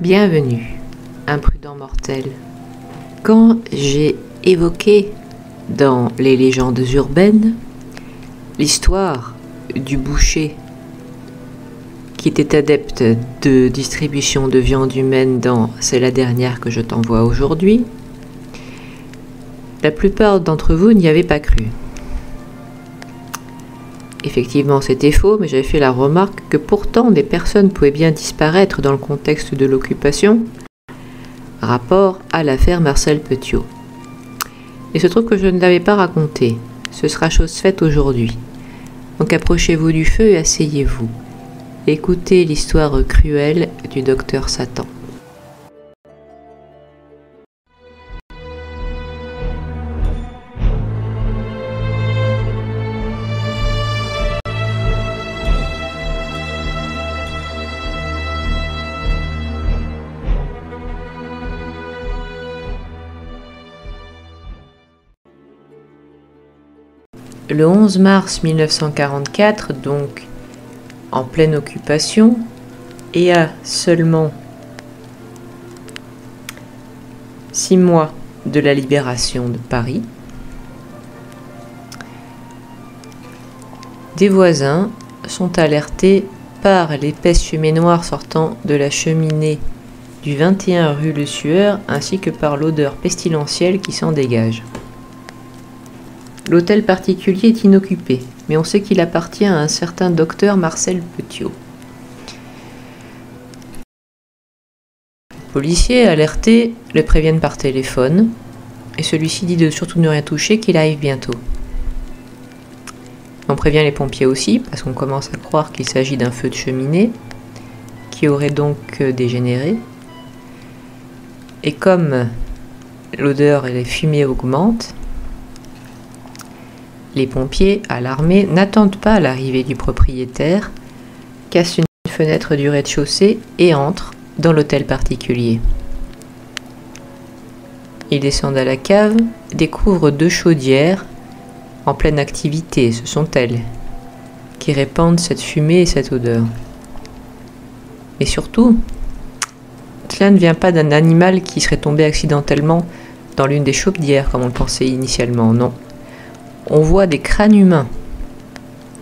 Bienvenue, imprudent mortel. Quand j'ai évoqué dans les légendes urbaines l'histoire du boucher qui était adepte de distribution de viande humaine dans C'est la dernière que je t'envoie aujourd'hui, la plupart d'entre vous n'y avaient pas cru. Effectivement, c'était faux, mais j'avais fait la remarque que pourtant des personnes pouvaient bien disparaître dans le contexte de l'occupation, rapport à l'affaire Marcel Petiot. Il se trouve que je ne l'avais pas raconté. Ce sera chose faite aujourd'hui. Donc approchez-vous du feu et asseyez-vous. Écoutez l'histoire cruelle du docteur Satan. Le 11 mars 1944, donc en pleine occupation, et à seulement 6 mois de la libération de Paris, des voisins sont alertés par l'épaisse fumée noire sortant de la cheminée du 21 rue Le Sueur, ainsi que par l'odeur pestilentielle qui s'en dégage. L'hôtel particulier est inoccupé, mais on sait qu'il appartient à un certain docteur Marcel Petiot. Les policiers alertés le préviennent par téléphone, et celui-ci dit de surtout ne rien toucher, qu'il arrive bientôt. On prévient les pompiers aussi, parce qu'on commence à croire qu'il s'agit d'un feu de cheminée, qui aurait donc dégénéré. Et comme l'odeur et les fumées augmentent, les pompiers, alarmés, n'attendent pas l'arrivée du propriétaire, cassent une fenêtre du rez-de-chaussée et entrent dans l'hôtel particulier. Ils descendent à la cave, découvrent 2 chaudières en pleine activité, ce sont elles qui répandent cette fumée et cette odeur. Mais surtout, cela ne vient pas d'un animal qui serait tombé accidentellement dans l'une des chaudières comme on le pensait initialement, non. On voit des crânes humains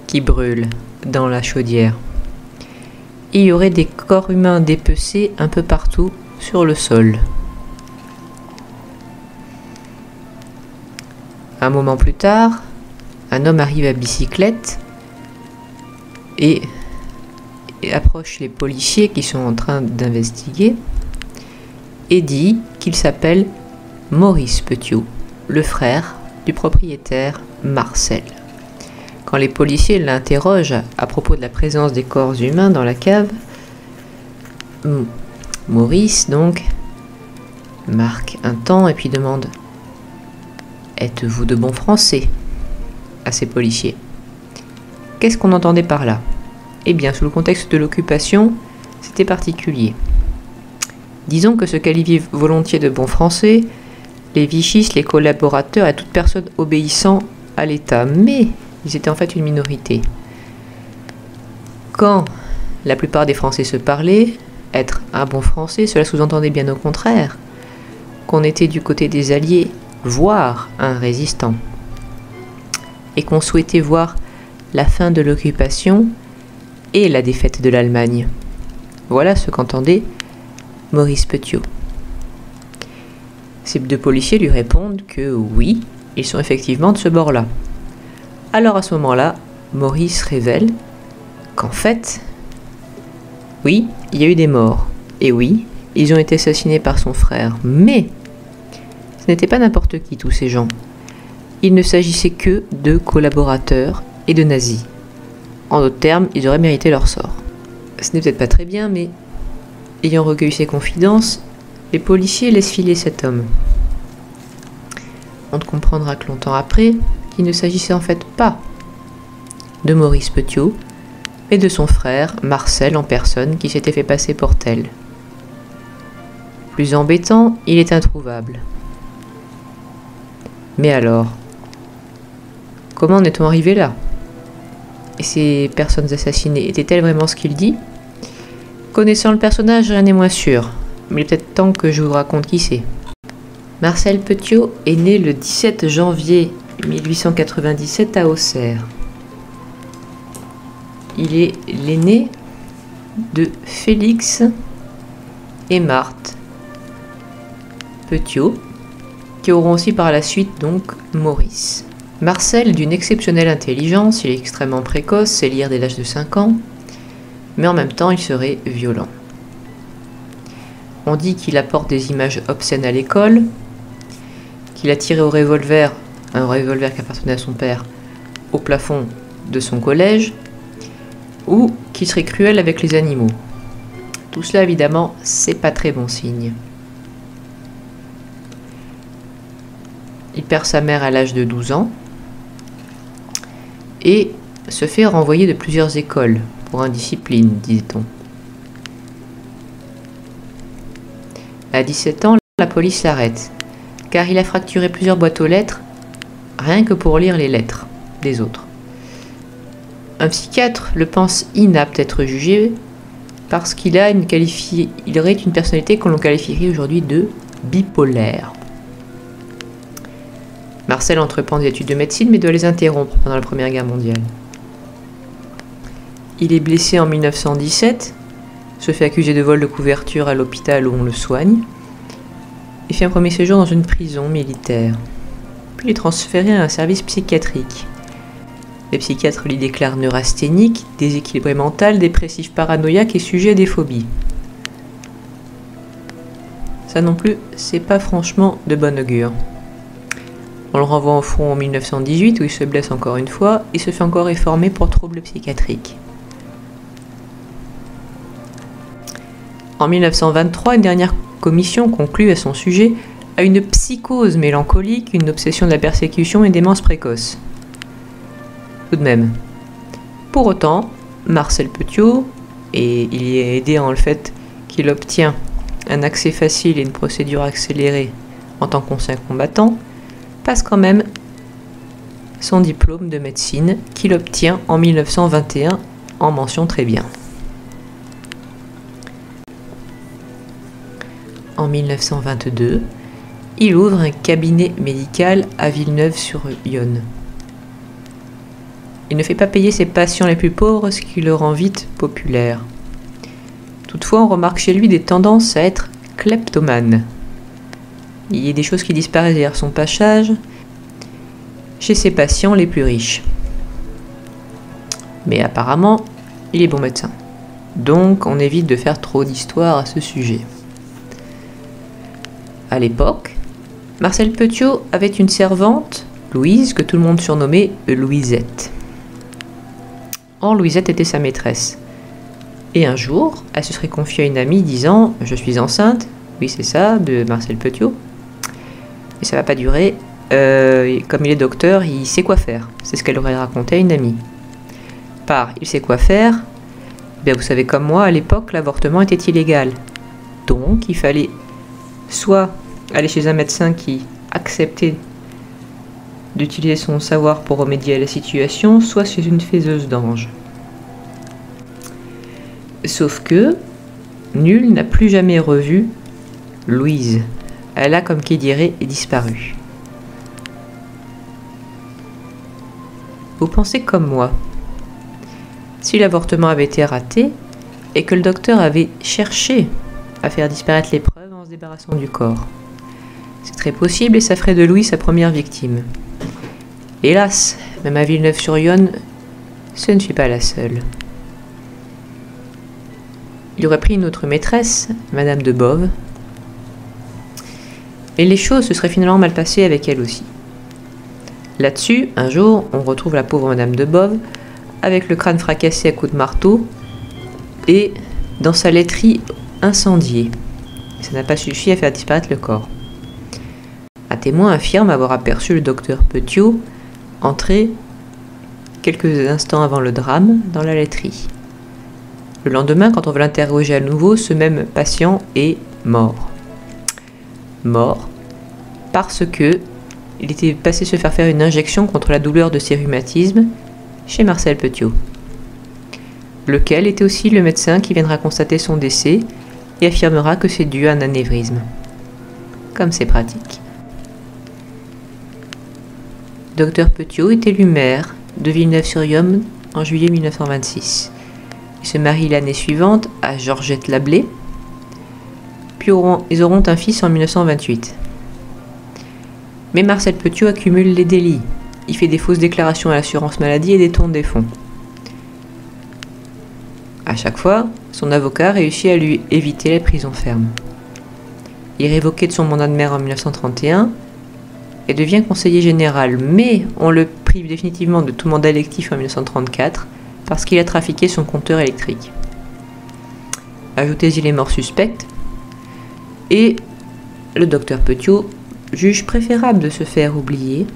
qui brûlent dans la chaudière. Il y aurait des corps humains dépecés un peu partout sur le sol. Un moment plus tard, un homme arrive à bicyclette et approche les policiers qui sont en train d'investiguer et dit qu'il s'appelle Maurice Petiot, le frère du propriétaire Marcel. Quand les policiers l'interrogent à propos de la présence des corps humains dans la cave, Maurice donc marque un temps et puis demande « Êtes-vous de bons Français ?» à ces policiers. Qu'est-ce qu'on entendait par là? Eh bien, sous le contexte de l'occupation, c'était particulier. Disons que ce qualifiait volontiers de bons Français les vichistes, les collaborateurs et toute personne obéissant à l'État, mais ils étaient en fait une minorité. Quand la plupart des Français se parlaient, être un bon Français, cela sous-entendait bien au contraire qu'on était du côté des Alliés, voire un résistant, et qu'on souhaitait voir la fin de l'occupation et la défaite de l'Allemagne. Voilà ce qu'entendait Maurice Petiot. Ces 2 policiers lui répondent que oui, ils sont effectivement de ce bord-là. Alors à ce moment-là, Maurice révèle qu'en fait, oui, il y a eu des morts. Et oui, ils ont été assassinés par son frère. Mais ce n'était pas n'importe qui, tous ces gens. Il ne s'agissait que de collaborateurs et de nazis. En d'autres termes, ils auraient mérité leur sort. Ce n'est peut-être pas très bien, mais ayant recueilli ses confidences, les policiers laissent filer cet homme. On ne comprendra que longtemps après qu'il ne s'agissait en fait pas de Maurice Petiot, mais de son frère Marcel en personne qui s'était fait passer pour tel. Plus embêtant, il est introuvable. Mais alors, comment en est-on arrivé là? Et ces personnes assassinées étaient-elles vraiment ce qu'il dit? Connaissant le personnage, rien n'est moins sûr. mais il est peut-être temps que je vous raconte qui c'est. Marcel Petiot est né le 17 janvier 1897 à Auxerre. Il est l'aîné de Félix et Marthe Petiot, qui auront aussi par la suite donc Maurice. Marcel, d'une exceptionnelle intelligence, il est extrêmement précoce, sait lire dès l'âge de 5 ans, mais en même temps il serait violent. On dit qu'il apporte des images obscènes à l'école, qu'il a tiré au revolver, un revolver qui appartenait à son père, au plafond de son collège, ou qu'il serait cruel avec les animaux. Tout cela, évidemment, c'est pas très bon signe. Il perd sa mère à l'âge de 12 ans et se fait renvoyer de plusieurs écoles pour indiscipline, dit-on. À 17 ans, la police l'arrête, car il a fracturé plusieurs boîtes aux lettres, rien que pour lire les lettres des autres. Un psychiatre le pense inapte à être jugé parce qu'il aurait une personnalité que l'on qualifierait aujourd'hui de bipolaire. Marcel entreprend des études de médecine mais doit les interrompre pendant la Première Guerre mondiale. Il est blessé en 1917, se fait accuser de vol de couverture à l'hôpital où on le soigne, et fait un premier séjour dans une prison militaire. Puis il est transféré à un service psychiatrique. Les psychiatres l'y déclarent neurasthénique, déséquilibré mental, dépressif paranoïaque et sujet à des phobies. Ça non plus, c'est pas franchement de bon augure. On le renvoie au front en 1918 où il se blesse encore une fois et se fait encore réformer pour troubles psychiatriques. En 1923, une dernière commission conclut à son sujet à une psychose mélancolique, une obsession de la persécution et démence précoce. Tout de même. Pour autant, Marcel Petiot, et il y est aidé en le fait qu'il obtient un accès facile et une procédure accélérée en tant qu'ancien combattant, passe quand même son diplôme de médecine qu'il obtient en 1921 en mention très bien. En 1922, il ouvre un cabinet médical à Villeneuve-sur-Yonne. Il ne fait pas payer ses patients les plus pauvres, ce qui le rend vite populaire. Toutefois, on remarque chez lui des tendances à être kleptomane. Il y a des choses qui disparaissent derrière son passage chez ses patients les plus riches. Mais apparemment, il est bon médecin. Donc, on évite de faire trop d'histoires à ce sujet. À l'époque, Marcel Petiot avait une servante, Louise, que tout le monde surnommait Louisette. Or, Louisette était sa maîtresse. Et un jour, elle se serait confiée à une amie disant « Je suis enceinte ». Oui, c'est ça, de Marcel Petiot. Et ça va pas durer. Comme il est docteur, il sait quoi faire. C'est ce qu'elle aurait raconté à une amie. Par « il sait quoi faire », bien, vous savez comme moi, à l'époque, l'avortement était illégal. Donc, il fallait soit aller chez un médecin qui acceptait d'utiliser son savoir pour remédier à la situation, soit chez une faiseuse d'anges. Sauf que nul n'a plus jamais revu Louise. Elle a, comme qui dirait, disparu. Vous pensez comme moi. Si l'avortement avait été raté et que le docteur avait cherché à faire disparaître les preuves en se débarrassant du corps, c'est très possible et ça ferait de Louis sa première victime. Hélas, même à Villeneuve-sur-Yonne, ce ne fut pas la seule. Il aurait pris une autre maîtresse, Madame de Boves, et les choses se seraient finalement mal passées avec elle aussi. Là-dessus, un jour, on retrouve la pauvre Madame de Boves avec le crâne fracassé à coups de marteau et dans sa laiterie incendiée. Ça n'a pas suffi à faire disparaître le corps. Un témoin affirme avoir aperçu le docteur Petiot entrer quelques instants avant le drame dans la laiterie. Le lendemain, quand on veut l'interroger à nouveau, ce même patient est mort. Mort parce que il était passé se faire une injection contre la douleur de ses rhumatismes chez Marcel Petiot, lequel était aussi le médecin qui viendra constater son décès et affirmera que c'est dû à un anévrisme. Comme c'est pratique. Dr Petiot est élu maire de Villeneuve-sur-Yonne en juillet 1926. Il se marie l'année suivante à Georgette Lablé, puis ils auront un fils en 1928. Mais Marcel Petiot accumule les délits. Il fait des fausses déclarations à l'assurance maladie et détourne des fonds. À chaque fois, son avocat réussit à lui éviter la prison ferme. Il est révoqué de son mandat de maire en 1931 et devient conseiller général, mais on le prive définitivement de tout mandat électif en 1934 parce qu'il a trafiqué son compteur électrique. Ajoutez-y les morts suspectes, et le docteur Petiot juge préférable de se faire oublier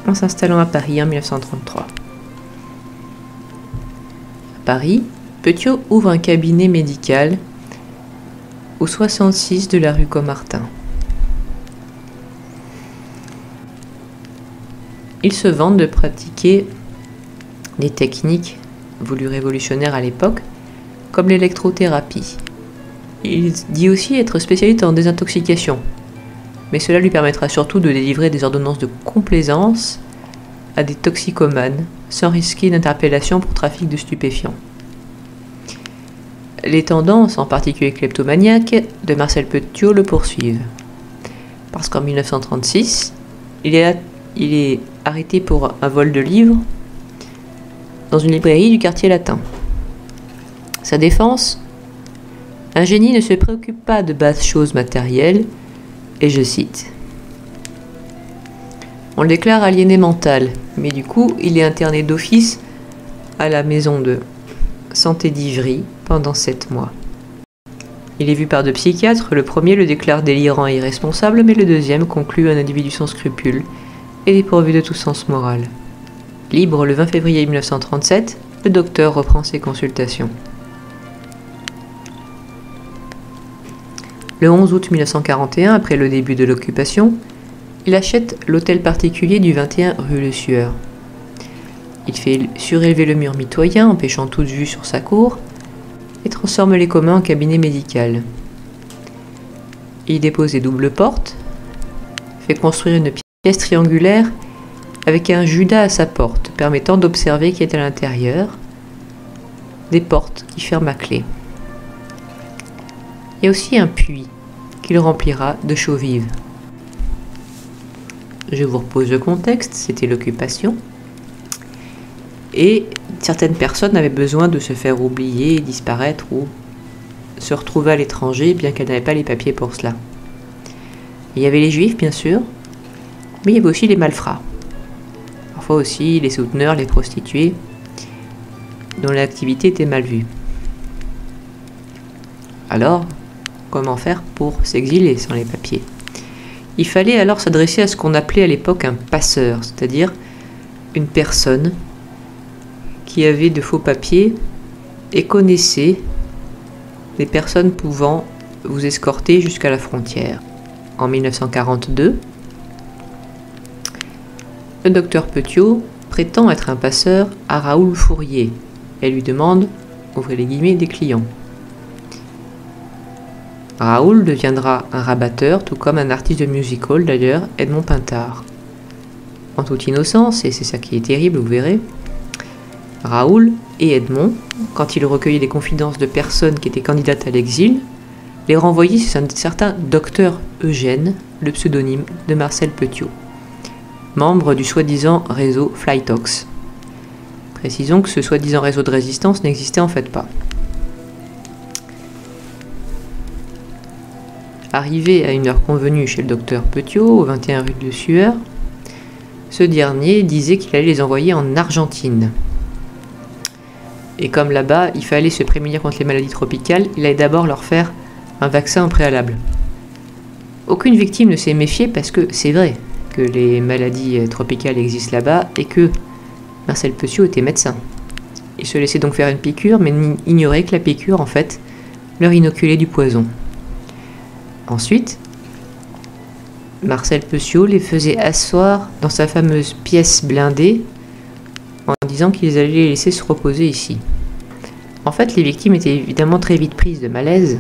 en s'installant à Paris en 1933. À Paris, Petiot ouvre un cabinet médical au 66 de la rue Caumartin. Il se vante de pratiquer des techniques voulues révolutionnaires à l'époque, comme l'électrothérapie. Il dit aussi être spécialiste en désintoxication, mais cela lui permettra surtout de délivrer des ordonnances de complaisance à des toxicomanes, sans risquer d'interpellation pour trafic de stupéfiants. Les tendances, en particulier kleptomaniaques, de Marcel Petiot le poursuivent. Parce qu'en 1936, il est arrêté pour un vol de livres dans une librairie du quartier latin. Sa défense: un génie ne se préoccupe pas de basses choses matérielles, et je cite. On le déclare aliéné mental, mais du coup, il est interné d'office à la maison de santé d'Ivry pendant 7 mois. Il est vu par 2 psychiatres, le premier le déclare délirant et irresponsable, mais le deuxième conclut un individu sans scrupules et dépourvu de tout sens moral. Libre le 20 février 1937, le docteur reprend ses consultations. Le 11 août 1941, après le début de l'occupation, il achète l'hôtel particulier du 21 rue Le Sueur. Il fait surélever le mur mitoyen, empêchant toute vue sur sa cour, et transforme les communs en cabinet médical. Il dépose des doubles portes, fait construire une pièce triangulaire avec un judas à sa porte, permettant d'observer qui est à l'intérieur, des portes qui ferment à clé. Il y a aussi un puits qu'il remplira de chaux vive. Je vous repose le contexte, c'était l'occupation. Et certaines personnes avaient besoin de se faire oublier, disparaître ou se retrouver à l'étranger, bien qu'elles n'avaient pas les papiers pour cela. Il y avait les juifs, bien sûr, mais il y avait aussi les malfrats. Parfois aussi les souteneurs, les prostituées, dont l'activité était mal vue. Alors, comment faire pour s'exiler sans les papiers? Il fallait alors s'adresser à ce qu'on appelait à l'époque un passeur, c'est-à-dire une personne qui avait de faux papiers et connaissait des personnes pouvant vous escorter jusqu'à la frontière. En 1942, le docteur Petiot prétend être un passeur à Raoul Fourier et lui demande, ouvrez les guillemets, des clients. Raoul deviendra un rabatteur, tout comme un artiste de music-hall d'ailleurs, Edmond Pintard. En toute innocence, et c'est ça qui est terrible, vous verrez, Raoul et Edmond, quand ils recueillaient des confidences de personnes qui étaient candidates à l'exil, les renvoyaient chez un certain docteur Eugène, le pseudonyme de Marcel Petiot, membre du soi-disant réseau Flytox. Précisons que ce soi-disant réseau de résistance n'existait en fait pas. Arrivé à une heure convenue chez le docteur Petiot, au 21 rue de Sueur, ce dernier disait qu'il allait les envoyer en Argentine. Et comme là-bas, il fallait se prémunir contre les maladies tropicales, il allait d'abord leur faire un vaccin au préalable. Aucune victime ne s'est méfiée parce que c'est vrai que les maladies tropicales existent là-bas et que Marcel Petiot était médecin. Il se laissait donc faire une piqûre, mais ignorait que la piqûre, en fait, leur inoculait du poison. Ensuite, Marcel Petiot les faisait asseoir dans sa fameuse pièce blindée en disant qu'ils allaient les laisser se reposer ici. En fait, les victimes étaient évidemment très vite prises de malaise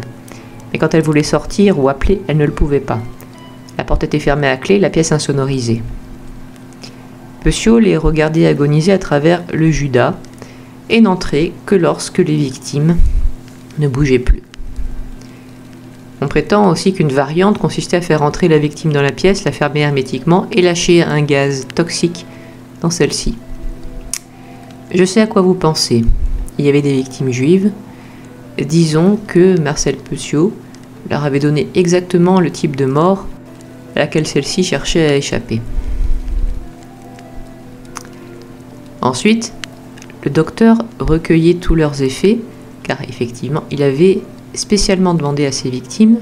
Et quand elle voulait sortir ou appeler, elle ne le pouvait pas. La porte était fermée à clé, la pièce insonorisée. Petiot les regardait agoniser à travers le judas et n'entrait que lorsque les victimes ne bougeaient plus. On prétend aussi qu'une variante consistait à faire entrer la victime dans la pièce, la fermer hermétiquement et lâcher un gaz toxique dans celle-ci. Je sais à quoi vous pensez. Il y avait des victimes juives. Disons que Marcel Petiot leur avait donné exactement le type de mort à laquelle celle-ci cherchait à échapper. Ensuite, le docteur recueillait tous leurs effets, car effectivement, il avait spécialement demandé à ses victimes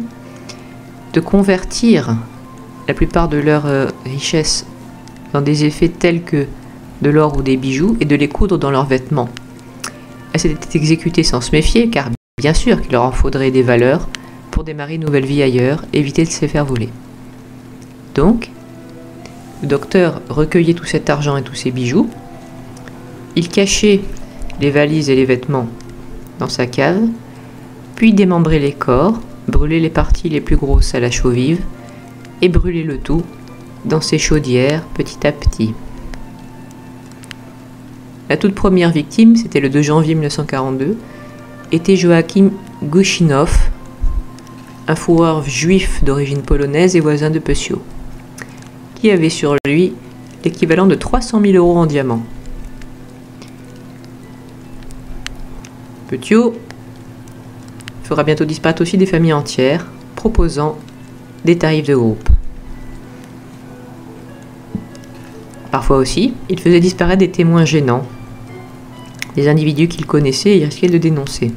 de convertir la plupart de leurs richesses dans des effets tels que de l'or ou des bijoux et de les coudre dans leurs vêtements. Elle s'était exécutée sans se méfier, car bien sûr qu'il leur en faudrait des valeurs pour démarrer une nouvelle vie ailleurs, éviter de se faire voler. Donc, le docteur recueillait tout cet argent et tous ces bijoux, il cachait les valises et les vêtements dans sa cave, puis démembrait les corps, brûlait les parties les plus grosses à la chaux vive et brûlait le tout dans ses chaudières petit à petit. La toute première victime, c'était le 2 janvier 1942, était Joachim Gouchinov, un fourreur juif d'origine polonaise et voisin de Petiot, qui avait sur lui l'équivalent de 300 000 € en diamants. Petiot fera bientôt disparaître aussi des familles entières, proposant des tarifs de groupe. Parfois aussi, il faisait disparaître des témoins gênants, des individus qu'il connaissait et risquait de dénoncer.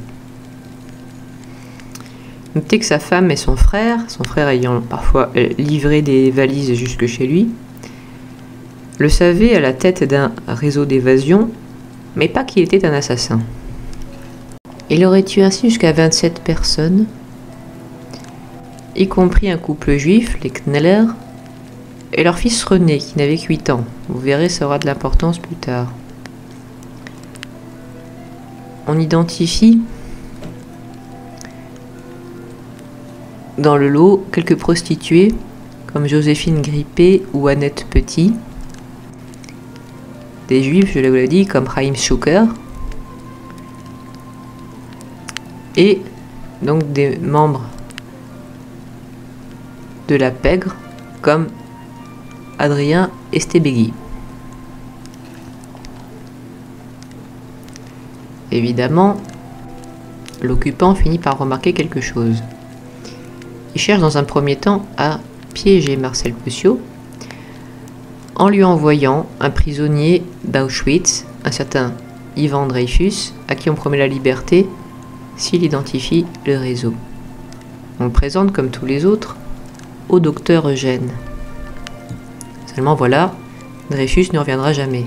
Notez que sa femme et son frère ayant parfois livré des valises jusque chez lui, le savaient à la tête d'un réseau d'évasion, mais pas qu'il était un assassin. Il aurait tué ainsi jusqu'à 27 personnes, y compris un couple juif, les Kneller, et leur fils René, qui n'avait que 8 ans. Vous verrez, ça aura de l'importance plus tard. On identifie dans le lot quelques prostituées, comme Joséphine Grippé ou Annette Petit, des juifs, je l'avais dit, comme Chaim Schucker, et donc des membres de la pègre comme Adrien Estebegui. Évidemment, l'occupant finit par remarquer quelque chose. Il cherche dans un premier temps à piéger Marcel Petiot en lui envoyant un prisonnier d'Auschwitz, un certain Ivan Dreyfus, à qui on promet la liberté s'il identifie le réseau. On le présente comme tous les autres au docteur Eugène. Seulement voilà, Dreyfus ne reviendra jamais.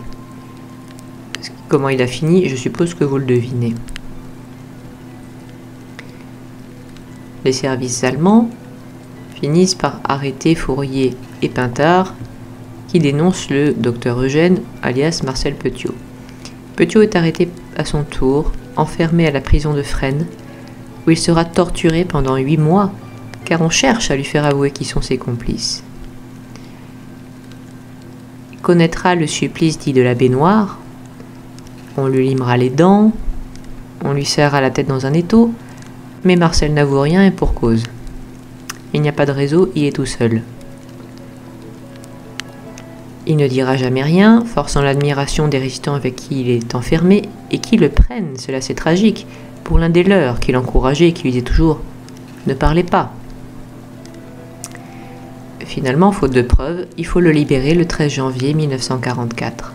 Comment il a fini, je suppose que vous le devinez. Les services allemands finissent par arrêter Fourier et Pintard, qui dénoncent le docteur Eugène, alias Marcel Petiot. Petiot est arrêté à son tour, enfermé à la prison de Fresnes, où il sera torturé pendant 8 mois, car on cherche à lui faire avouer qui sont ses complices. Il connaîtra le supplice dit de la baignoire, on lui limera les dents, on lui serrera la tête dans un étau, mais Marcel n'avoue rien et pour cause. Il n'y a pas de réseau, il est tout seul. Il ne dira jamais rien, forçant l'admiration des résistants avec qui il est enfermé et qui le prennent, cela c'est tragique, pour l'un des leurs qui l'encourageait et qui lui disait toujours « ne parlez pas ». Finalement, faute de preuves, il faut le libérer le 13 janvier 1944.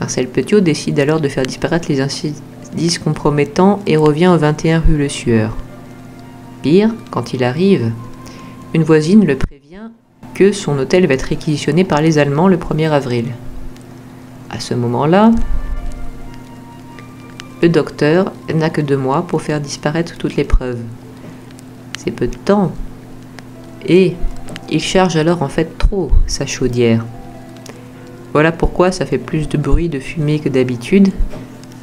Marcel Petiot décide alors de faire disparaître les indices compromettants et revient au 21 rue Le Sueur. Pire, quand il arrive, une voisine le prévient que son hôtel va être réquisitionné par les Allemands le 1er avril. À ce moment-là, le docteur n'a que 2 mois pour faire disparaître toutes les preuves. C'est peu de temps. Et il charge alors en fait trop sa chaudière. Voilà pourquoi ça fait plus de bruit, de fumée que d'habitude,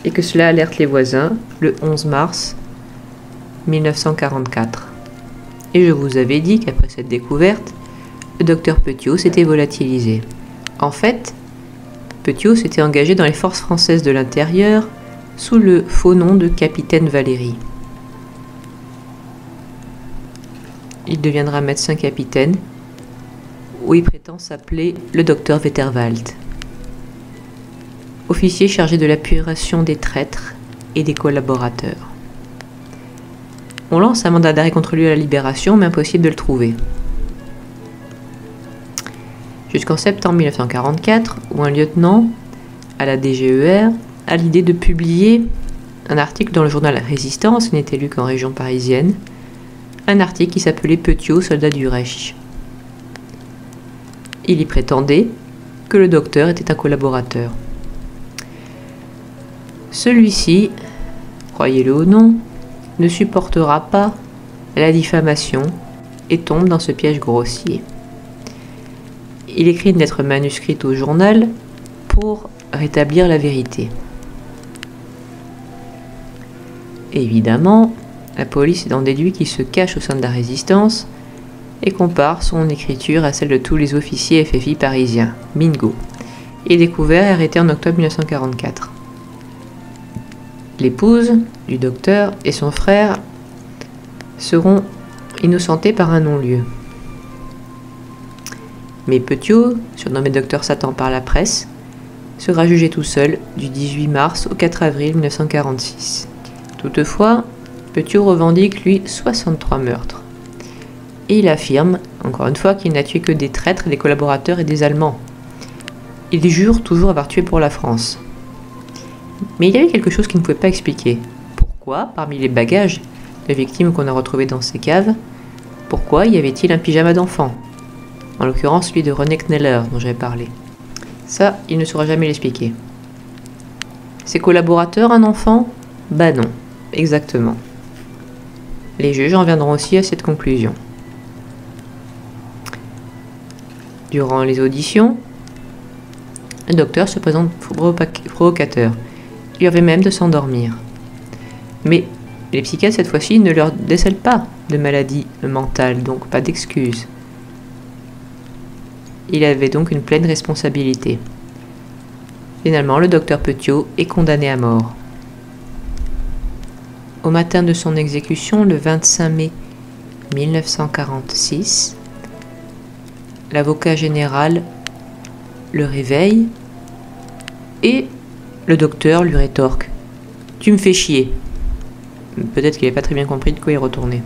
et que cela alerte les voisins. Le 11 mars, 1944. Et je vous avais dit qu'après cette découverte, le docteur Petiot s'était volatilisé. En fait, Petiot s'était engagé dans les forces françaises de l'intérieur sous le faux nom de capitaine Valéry. Il deviendra médecin-capitaine, où il prétend s'appeler le docteur Wetterwald. Officier chargé de l'apuration des traîtres et des collaborateurs. On lance un mandat d'arrêt contre lui à la Libération, mais impossible de le trouver. Jusqu'en septembre 1944, où un lieutenant à la DGER a l'idée de publier un article dans le journal Résistance, qui n'était lu qu'en région parisienne, un article qui s'appelait Petiot, soldat du Reich. Il y prétendait que le docteur était un collaborateur. Celui-ci, croyez-le ou non, ne supportera pas la diffamation et tombe dans ce piège grossier. Il écrit une lettre manuscrite au journal pour rétablir la vérité. Évidemment, la police en déduit qu'il se cache au sein de la Résistance et compare son écriture à celle de tous les officiers FFI parisiens. Bingo. Il est découvert et arrêté en octobre 1944. L'épouse du docteur et son frère seront innocentés par un non-lieu. Mais Petiot, surnommé docteur Satan par la presse, sera jugé tout seul du 18 mars au 4 avril 1946. Toutefois, Petiot revendique, lui, 63 meurtres. Et il affirme, encore une fois, qu'il n'a tué que des traîtres, des collaborateurs et des Allemands. Il jure toujours avoir tué pour la France. Mais il y avait quelque chose qu'il ne pouvait pas expliquer. Pourquoi, parmi les bagages de victimes qu'on a retrouvés dans ces caves, pourquoi y avait-il un pyjama d'enfant? En l'occurrence celui de René Kneller dont j'avais parlé. Ça, il ne saura jamais l'expliquer. Ses collaborateurs, un enfant? Bah non, exactement. Les juges en viendront aussi à cette conclusion. Durant les auditions, le docteur se présente provocateur. Il lui avait même de s'endormir. Mais les psychiatres, cette fois-ci, ne leur décèlent pas de maladie mentale, donc pas d'excuse. Il avait donc une pleine responsabilité. Finalement, le docteur Petiot est condamné à mort. Au matin de son exécution, le 25 mai 1946, l'avocat général le réveille et le docteur lui rétorque « Tu me fais chier ». Peut-être qu'il n'avait pas très bien compris de quoi il retournait.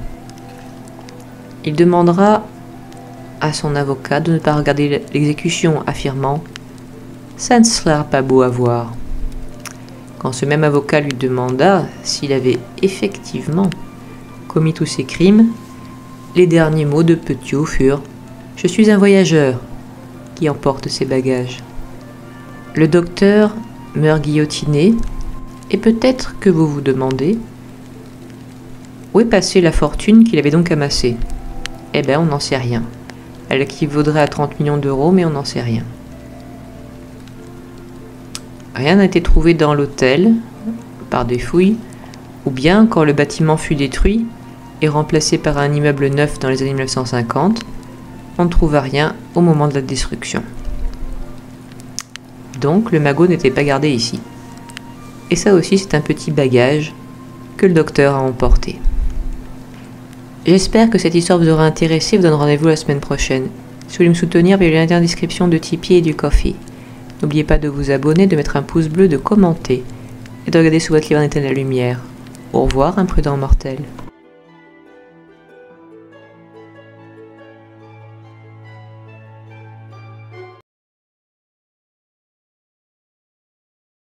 Il demandera à son avocat de ne pas regarder l'exécution, affirmant « Ça ne sera pas beau à voir ». Quand ce même avocat lui demanda s'il avait effectivement commis tous ces crimes, les derniers mots de Petiot furent « Je suis un voyageur qui emporte ses bagages ». Le docteur meurt guillotiné, et peut-être que vous vous demandez où est passée la fortune qu'il avait donc amassée. Eh bien, on n'en sait rien. Elle équivaudrait à 30 millions d'euros, mais on n'en sait rien. Rien n'a été trouvé dans l'hôtel, par des fouilles, ou bien quand le bâtiment fut détruit et remplacé par un immeuble neuf dans les années 1950, on ne trouva rien au moment de la destruction. Donc le magot n'était pas gardé ici. Et ça aussi, c'est un petit bagage que le docteur a emporté. J'espère que cette histoire vous aura intéressé. Je vous donne rendez-vous la semaine prochaine. Si vous voulez me soutenir, veuillez aller dans la description de Tipeee et du Ko-fi. N'oubliez pas de vous abonner, de mettre un pouce bleu, de commenter et de regarder sous votre livre d'éteindre la lumière. Au revoir, imprudent mortel.